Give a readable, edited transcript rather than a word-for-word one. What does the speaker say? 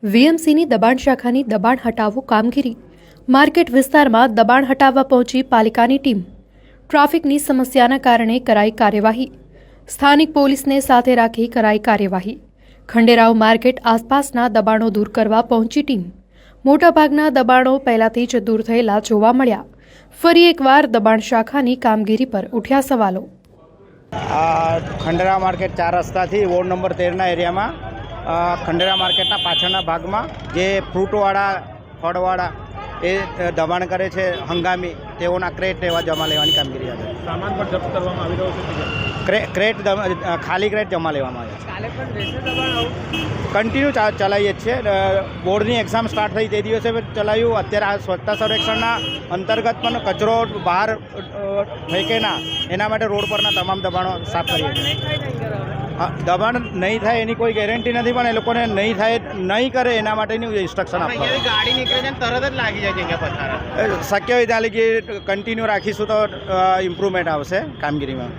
વીએમસીની દબાણ શાખાની દબાણ હટાવો કામગીરી માર્કેટ વિસ્તારમાં દબાણ હટાવવા પહોંચી પાલિકાની ટીમ। ટ્રાફિકની સમસ્યાના કારણે કરાઈ કાર્યવાહી। સ્થાનિક પોલીસને સાથે રાખી કરાઈ કાર્યવાહી। ખંડેરાવ માર્કેટ આસપાસના દબાણો દૂર કરવા પહોંચી ટીમ। મોટાભાગના દબાણો પહેલાથી જ દૂર થયેલા જોવા મળ્યા। ફરી એકવાર દબાણ શાખાની કામગીરી પર ઉઠ્યા સવાલો। ખંડેરા માર્કેટ 4 રસ્તાથી વોર્ડ નંબર 13ના એરિયામાં ખંડેરા માર્કેટના પાછળના ભાગમાં જે ફ્રૂટવાળા ફળવાળા એ દબાણ કરે છે હંગામી તેઓના ક્રેટ એવા જમા લેવાની કામગીરી હતી। સામાન પણ જપ્ત કરવામાં આવી રહ્યો છે। ક્રેટ ખાલી ક્રેટ જમા લેવામાં આવે છે। કન્ટિન્યુ ચલાવીએ જ છીએ। બોર્ડની એક્ઝામ સ્ટાર્ટ થઈ તે દિવસે ચલાવ્યું। અત્યારે આ સ્વચ્છતા સર્વેક્ષણના અંતર્ગત પણ કચરો બહાર ફેંકે ના એના માટે રોડ પરના તમામ દબાણો સાફ કરીએ છીએ। દબાણ નહીં થાય એની કોઈ ગેરંટી નથી, પણ એ લોકોને નહીં કરે એના માટેની ઇન્સ્ટ્રક્શન આપવા। ગાડી નીકળે છે તરત જ લાગી જાય જગ્યા પથારા। શક્ય હોય ત્યાં લગી કન્ટિન્યુ રાખીશું તો ઇમ્પ્રુવમેન્ટ આવશે કામગીરીમાં।